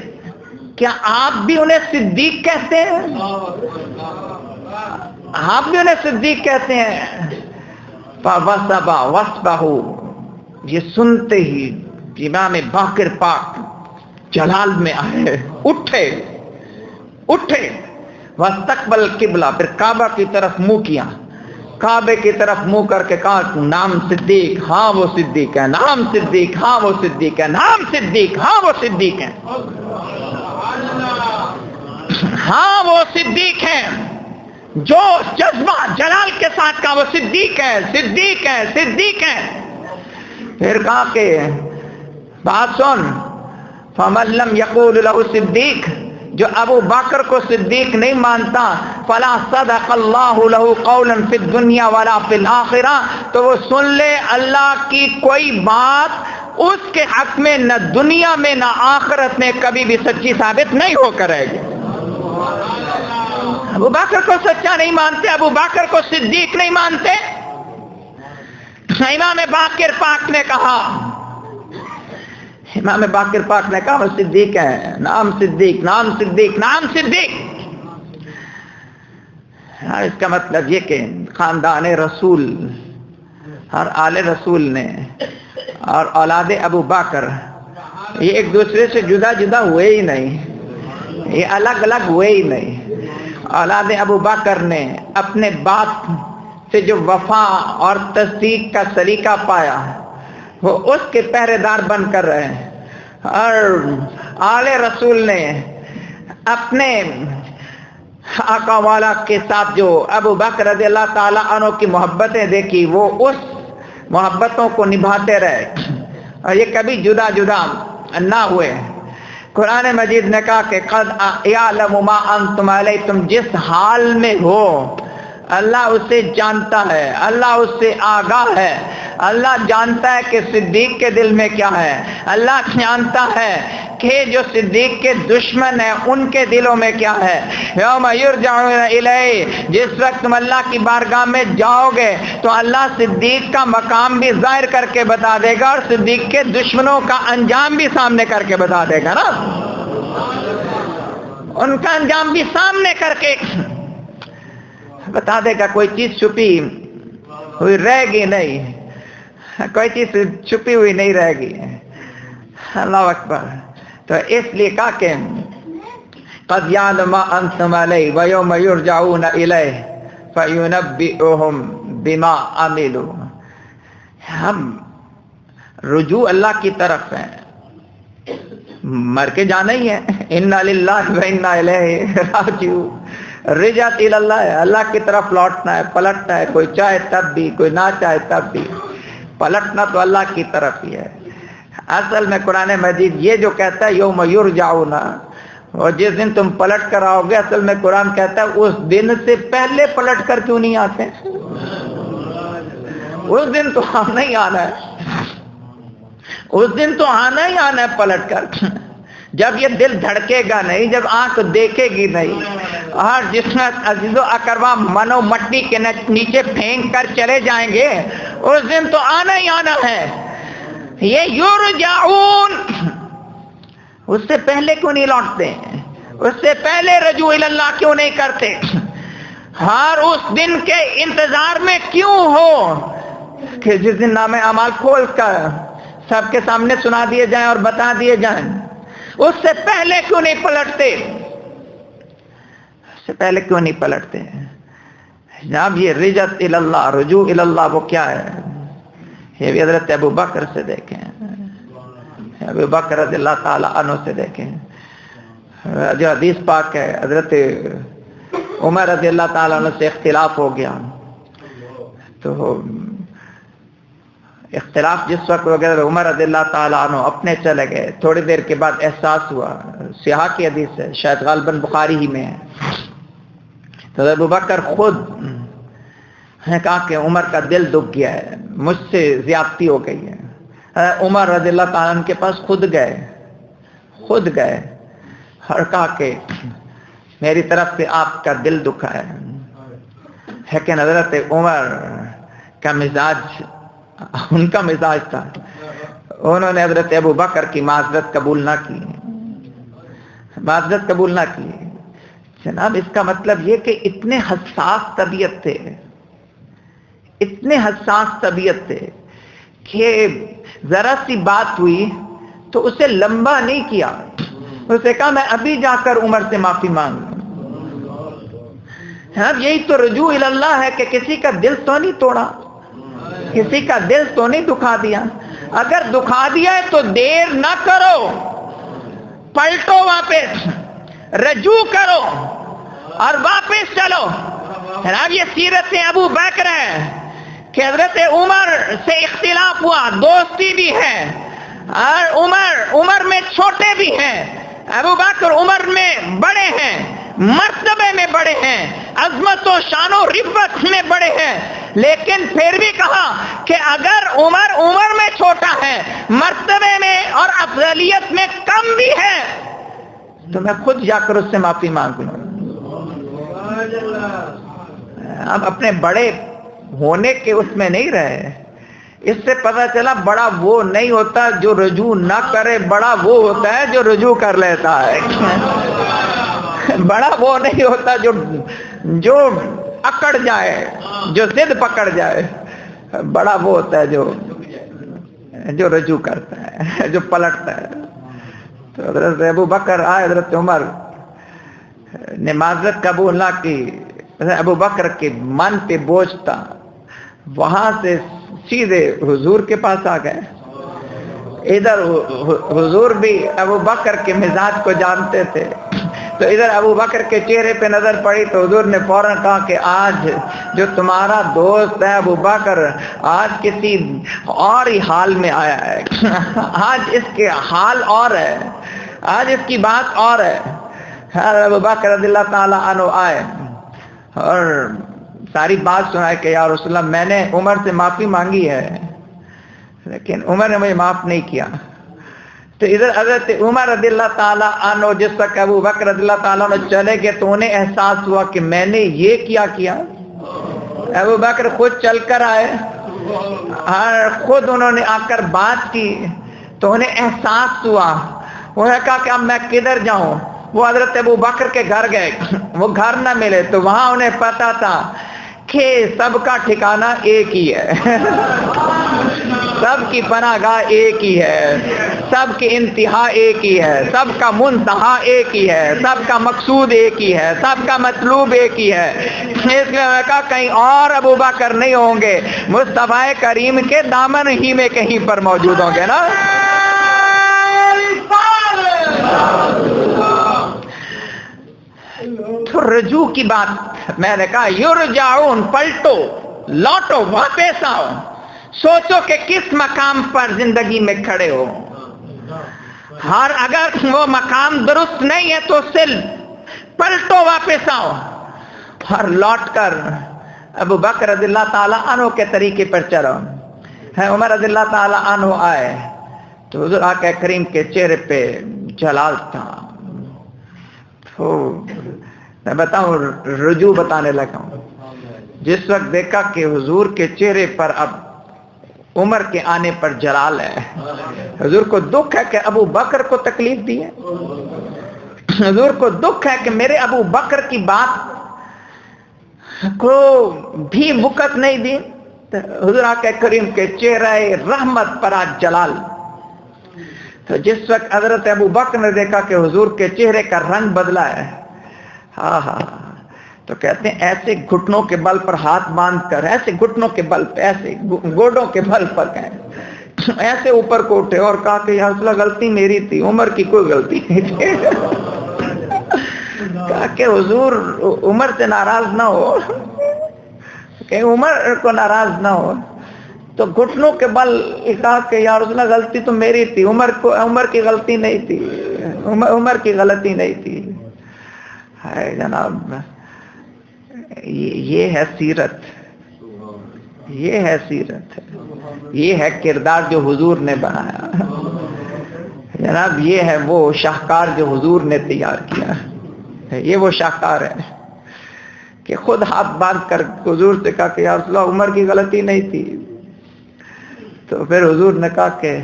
کیا آپ بھی انہیں صدیق کہتے ہیں؟ آپ بھی انہیں صدیق کہتے ہیں؟ فوسبا وسبہو، یہ سنتے ہی امام باقر پاک جلال میں آئے، اٹھے واستقبل قبلہ، پھر کعبہ کی طرف منہ کیا، کعبے کی طرف منہ کر کے کہا نام صدیق، ہاں وہ صدیق ہے، نام صدیق، ہاں وہ صدیق ہے، نام صدیق، ہاں وہ صدیق ہے، ہاں وہ صدیق ہے، جو جذبہ جلال کے ساتھ کہا وہ صدیق ہے، صدیق ہے، صدیق ہے۔ پھر کہا کہ بات سن، فمن لم یقول له صدیق، جو ابو بکر کو صدیق نہیں مانتا، فلا صدق اللہ له قولا فی الدنیا ولا فی الآخرہ، تو وہ سن لے اللہ کی کوئی بات اس کے حق میں نہ دنیا میں نہ آخرت میں کبھی بھی سچی ثابت نہیں ہو کر رہے گی۔ ابو بکر کو سچا نہیں مانتے، ابو بکر کو صدیق نہیں مانتے، امام باقر پاک نے کہا، امام باقر پاک نے کہا وہ صدیق ہے، نام صدیق، نام صدیق، نام صدیق۔ اس کا مطلب یہ کہ خاندان رسول، ہر آل رسول نے اور اولاد ابو بکر یہ ایک دوسرے سے جدا جدا ہوئے ہی نہیں، یہ الگ الگ ہوئے ہی نہیں۔ اولاد ابو بکر نے اپنے باپ سے جو وفا اور تصدیق کا سلیقہ پایا وہ اس کے پہرے دار بن کر رہے ہیں، اور آل رسول نے اپنے آقا والا کے ساتھ جو ابو بکر رضی اللہ تعالی عنہ کی محبتیں دیکھی وہ اس محبتوں کو نبھاتے رہے، اور یہ کبھی جدا جدا نہ ہوئے۔ قرآن مجید نے کہا کہ قد یعلم ما انتم علیہ، تم جس حال میں ہو اللہ اسے جانتا ہے، اللہ اس سے آگاہ ہے، اللہ جانتا ہے کہ صدیق کے دل میں کیا ہے، اللہ جانتا ہے کہ جو صدیق کے دشمن ہیں ان کے دلوں میں کیا ہے۔ یوم یرجعون الیہ، جس وقت تم اللہ کی بارگاہ میں جاؤ گے تو اللہ صدیق کا مقام بھی ظاہر کر کے بتا دے گا، اور صدیق کے دشمنوں کا انجام بھی سامنے کر کے بتا دے گا نا، ان کا انجام بھی سامنے کر کے بتا دے گا۔ کوئی چیز چھپی ہوئی رہے گی نہیں، کوئی چیز چھپی ہوئی نہیں رہے گی۔ اللہ اکبر۔ تو اس لیے کہا کہ قد یعلم ما انتم علیہ ویوم یرجعون الیہ فینبئہم بما عملوا، ہم رجوع اللہ کی طرف ہیں، مر کے جانا ہی ہے، انا للہ و انا الیہ راجعون، رجعت الی اللہ ہے، اللہ کی طرف لوٹنا ہے، پلٹنا ہے، کوئی چاہے تب بھی کوئی نہ چاہے تب بھی پلٹنا تو اللہ کی طرف ہی ہے۔ اصل میں قرآن مجید یہ جو کہتا ہے یوم یرجعون، اور جس دن تم پلٹ کر آؤ گے، اصل میں قرآن کہتا ہے اس دن سے پہلے پلٹ کر کیوں نہیں آتے؟ اس دن تو آنا ہی آنا ہے، اس دن تو آنا ہی آنا ہے پلٹ کر، جب یہ دل دھڑکے گا نہیں، جب آنکھ دیکھے گی نہیں، اور جس میں عزیز و اقربا منو مٹی کے نیچے پھینک کر چلے جائیں گے، اس دن تو آنا ہی آنا ہے۔ یہ یرجعون، اس سے پہلے کیوں نہیں لوٹتے؟ اس سے پہلے رجوع اللہ کیوں نہیں کرتے؟ ہر اس دن کے انتظار میں کیوں ہو کہ جس دن نام اعمال کھول کر سب کے سامنے سنا دیے جائیں اور بتا دیے جائیں؟ اس سے پہلے کیوں نہیں پلٹتے؟ اس سے پہلے کیوں نہیں پلٹتے؟ جناب یہ رجعت الی اللہ، رجوع الی اللہ وہ کیا ہے؟ یہ بھی حضرت ابو بکر سے دیکھیں، ابو بکر رضی اللہ تعالی عنہ سے دیکھیں۔ جو حدیث پاک ہے، حضرت عمر رضی اللہ تعالی عنہ سے اختلاف ہو گیا، تو اختلاف جس وقت وغیرہ عمر رضی اللہ تعالی عنہ اپنے چلے گئے، تھوڑی دیر کے بعد احساس ہوا، سیاح کی حدیث ہے، شاید غالباً بخاری ہی میں ہے، تو ابو بکر خود نے کہا کہ عمر کا دل دکھ گیا ہے، مجھ سے زیادتی ہو گئی ہے۔ عمر رضی اللہ تعالیٰ عنہ کے پاس خود گئے اور کہا کہ میری طرف سے آپ کا دل دکھا ہے، لیکن حضرت عمر کا مزاج ان کا مزاج تھا، انہوں نے حضرت ابو بکر کی معذرت قبول نہ کی۔ جناب اس کا مطلب یہ کہ اتنے حساس طبیعت تھے کہ ذرا سی بات ہوئی تو اسے لمبا نہیں کیا، اسے کہا میں ابھی جا کر عمر سے معافی مانگ لوں۔ یہی تو رجوع الی اللہ ہے کہ کسی کا دل تو نہیں توڑا، کسی کا دل تو نہیں دکھا دیا۔ اگر دکھا دیا ہے تو دیر نہ کرو، پلٹو، واپس رجوع کرو اور واپس چلو۔ جناب یہ سیرت ابو بکر ہے کہ حضرت عمر سے اختلاف ہوا، دوستی بھی ہے، اور عمر میں چھوٹے بھی ہیں، ابو بکر عمر میں بڑے ہیں، مرتبے میں بڑے ہیں، عظمت و شان و رفعت میں بڑے ہیں، لیکن پھر بھی کہا کہ اگر عمر میں چھوٹا ہے، مرتبے میں اور افضلیت میں کم بھی ہے، تو میں خود جا کر اس سے معافی مانگ لوں۔ اب اپنے بڑے ہونے کے اس میں نہیں رہے اس سے پتہ چلا بڑا وہ نہیں ہوتا جو رجوع نہ کرے، بڑا وہ ہوتا ہے جو رجوع کر لیتا ہے. بڑا وہ نہیں ہوتا جو اکڑ جائے، جو ضد پکڑ جائے. بڑا وہ ہوتا ہے جو رجوع کرتا ہے، جو پلٹتا ہے. تو حضرت ابو بکر آئے، حضرت عمر نے معذرت قبول نہ کی. ابو بکر کے من پہ بوجھ تھا، وہاں سے سیدھے حضور کے پاس آ گئے. ادھر حضور بھی ابو بکر کے مزاج کو جانتے تھے، تو ادھر ابو بکر کے چہرے پہ نظر پڑی تو حضور نے فوراً کہا کہ آج جو تمہارا دوست ہے ابو بکر، آج کسی اور ہی حال میں آیا ہے. آج اس کے حال اور ہے، آج اس کی بات اور ہے. ابو بکر رضی اللہ تعالیٰ عنہ آئے اور ساری بات سنائے کہ یا رسول اللہ، میں نے عمر سے معافی مانگی ہے لیکن عمر نے مجھے معاف نہیں کیا. تو ادھر حضرت عمر رضی اللہ تعالیٰ عنہ جس وقت ابو بکر رضی اللہ تعالیٰ عنہ چلے گئے تو انہیں احساس ہوا کہ میں نے یہ کیا. ابو بکر خود چل کر آئے اور خود انہوں نے آ کر بات کی تو انہیں احساس ہوا. انہوں نے کہا کہ اب میں کدھر جاؤں. وہ حضرت ابو بکر کے گھر گئے، وہ گھر نہ ملے تو وہاں انہیں پتا تھا کہ سب کا ٹھکانہ ایک ہی ہے. سب کی پناہ گاہ ایک ہی ہے، سب کی انتہا ایک ہی ہے، سب کا منتہا ایک ہی ہے، سب کا مقصود ایک ہی ہے، سب کا مطلوب ایک ہی ہے. اس لیے میں نے کہا کہیں اور ابو بکر نہیں ہوں گے، مصطفیٰ کریم کے دامن ہی میں کہیں پر موجود ہوں گے نا. تو رجوع کی بات میں نے کہا یرجعون، پلٹو، لوٹو، واپس آؤ، سوچو کہ کس مقام پر زندگی میں کھڑے ہو. اور اگر وہ مقام درست نہیں ہے تو صرف پلٹو، واپس آؤ اور لوٹ کر ابو بکر رضی اللہ تعالیٰ عنہ کے طریقے پر چلو. عمر رضی اللہ تعالیٰ عنہ آئے تو حضور آقا کریم کے چہرے پہ جلال تھا. تو میں بتاؤں، رجوع بتانے لگا ہوں. جس وقت دیکھا کہ حضور کے چہرے پر اب عمر کے آنے پر جلال ہے، حضور کو دکھ ہے کہ ابو بکر کو تکلیف دی ہے، حضور کو دکھ ہے کہ میرے ابو بکر کی بات کو بھی وقت نہیں دی. حضور آقا کریم کے چہرے رحمت پر آج جلال. تو جس وقت حضرت ابو بکر نے دیکھا کہ حضور کے چہرے کا رنگ بدلا ہے، تو کہتے ہیں ایسے گھٹنوں کے بل پر ہاتھ باندھ کر، ایسے گھٹنوں کے بل پہ، ایسے گوڑوں کے بل پر ایسے اوپر کو اٹھے اور کہا کہ یا رسول اللہ غلطی میری تھی، عمر کی کوئی غلطی نہیں تھی. کہا کہ حضور عمر سے ناراض نہ ہو، کہ عمر کو ناراض نہ ہو. تو گھٹنوں کے بل کہا کہ یا رسول اللہ غلطی تو میری تھی، عمر کی غلطی نہیں تھی، عمر کی غلطی نہیں تھی. ہے جناب، یہ ہے سیرت، یہ ہے سیرت، یہ ہے کردار جو حضور نے بنایا. جناب یہ ہے وہ شاہکار جو حضور نے تیار کیا. یہ وہ شاہکار ہے کہ خود ہاتھ باندھ کر حضور سے کہا کہ یا رسول اللہ عمر کی غلطی نہیں تھی. تو پھر حضور نے کہا کہ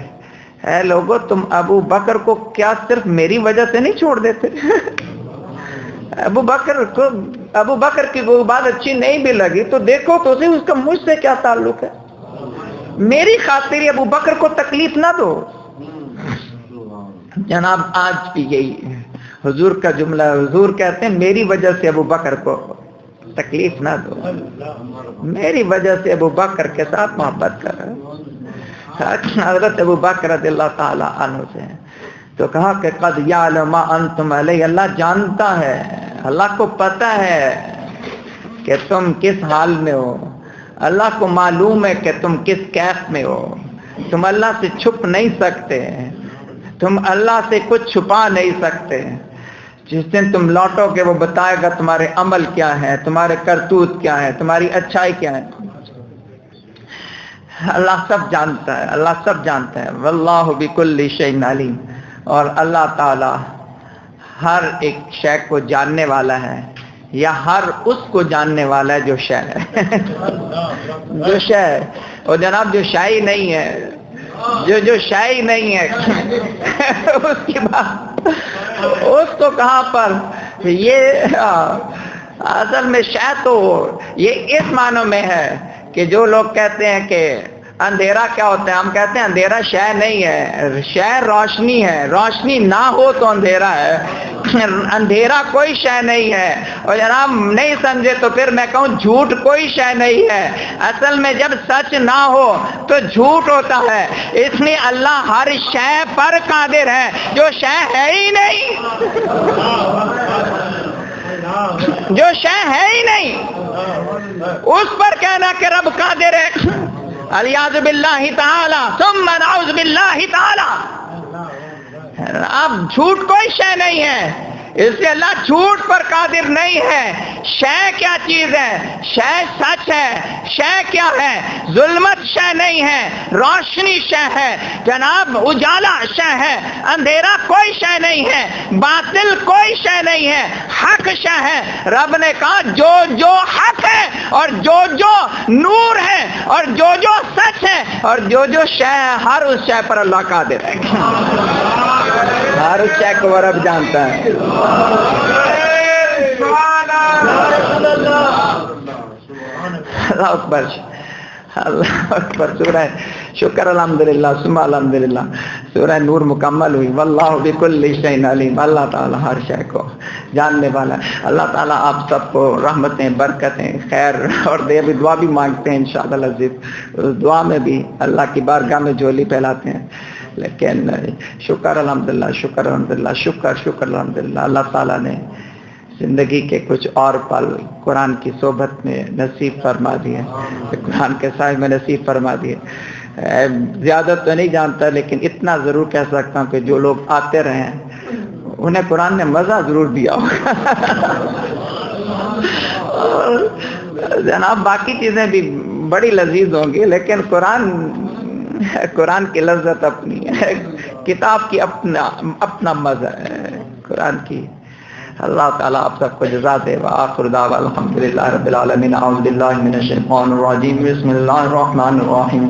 اے لوگو، تم ابو بکر کو کیا صرف میری وجہ سے نہیں چھوڑ دیتے؟ ابو بکر کی وہ بات اچھی نہیں بھی لگی تو دیکھو تو صحیح اس کا مجھ سے کیا تعلق ہے. میری خاطر ابو بکر کو تکلیف نہ دو. جناب آج بھی یہی حضور کا جملہ ہے. حضور کہتے ہیں میری وجہ سے ابو بکر کو تکلیف نہ دو، میری وجہ سے ابو بکر کے ساتھ محبت کرو. حضرت ابو بکر رضی اللہ تعالی عنہ سے تو کہا کہ قد یعلم ما انتم علیہ، اللہ جانتا ہے، اللہ کو پتہ ہے کہ تم کس حال میں ہو، اللہ کو معلوم ہے کہ تم کس کیف میں ہو. تم اللہ سے چھپ نہیں سکتے، تم اللہ سے کچھ چھپا نہیں سکتے. جس دن تم لوٹو گے وہ بتائے گا تمہارے عمل کیا ہے، تمہارے کرتوت کیا ہے، تمہاری اچھائی کیا ہے. اللہ سب جانتا ہے، اللہ سب جانتا ہے. واللہ بکل شیء علیم. اور اللہ تعالی ہر ایک شے کو جاننے والا ہے، یا ہر اس کو جاننے والا ہے جو شے ہے. جو شے اور جناب جو شاہی نہیں ہے، جو شاہی نہیں ہے اس کی بات، اس کو کہاں پر یہ اصل میں شے تو یہ اس معنی میں ہے کہ جو لوگ کہتے ہیں کہ اندھیرا کیا ہوتا ہے، ہم کہتے ہیں اندھیرا شے نہیں ہے، شے روشنی ہے، روشنی نہ ہو تو اندھیرا ہے، اندھیرا کوئی شے نہیں ہے۔ اور جناب نہیں سمجھے تو پھر میں کہوں جھوٹ کوئی شے نہیں ہے، اصل میں جب سچ نہ ہو تو جھوٹ ہوتا ہے، اس لیے اللہ ہر شے پر قادر ہے، جو شے ہے ہی نہیں، جو شے ہے ہی نہیں اس پر کہنا کہ رب قادر ہے، الیاذ باللہ تعالی ثم نعوذ باللہ تعالی۔ اب جھوٹ کوئی شے نہیں ہے، اس لیے اللہ جھوٹ پر قادر نہیں ہے۔ شے کیا چیز ہے؟ شے سچ ہے۔ شے کیا ہے؟ ظلمت شے نہیں ہے، روشنی شے ہے جناب، اجالا شے ہے، اندھیرا کوئی شے نہیں ہے، باطل کوئی شے نہیں ہے، حق شے ہے۔ رب نے کہا جو جو حق ہے اور جو نور ہے اور جو سچ ہے اور جو شے ہے، ہر اس شے پر اللہ قادر ہے، ہر اس شے کو وہ رب جانتا ہے۔ اللہ اکبر، اللہ اکبر۔ سورہ شکر الحمدللہ ثم الحمدللہ، سورہ نور مکمل ہوئی۔ واللہ بکل شیء علیم، اللہ تعالیٰ ہر شے کو جاننے والا ہے۔ اللہ تعالیٰ آپ سب کو رحمتیں، برکتیں، خیر اور دے۔ ابھی دعا بھی مانگتے ہیں انشاءاللہ العزیز، دعا میں بھی اللہ کی بارگاہ میں جھولی پھیلاتے ہیں، لیکن شکر الحمدللہ، شکر الحمدللہ، شکر الحمدللہ، اللہ تعالیٰ نے زندگی کے کچھ اور پل قرآن کی صحبت میں نصیب فرما دیے، قرآن کے سائے میں نصیب فرما دیے۔ زیادہ تو نہیں جانتا لیکن اتنا ضرور کہہ سکتا ہوں کہ جو لوگ آتے رہے ہیں انہیں قرآن نے مزہ ضرور دیا ہوگا۔ جناب باقی چیزیں بھی بڑی لذیذ ہوں گی لیکن قرآن کی لذت اپنی ہے، کتاب کی اپنا مزہ ہے قرآن کی۔ اللہ تعالیٰ آپ سب کو جزا دے۔ وآخر دعوانا الحمدللہ رب العالمین۔ اعوذ باللہ من الشیطان الرجیم، بسم اللہ الرحمن الرحیم۔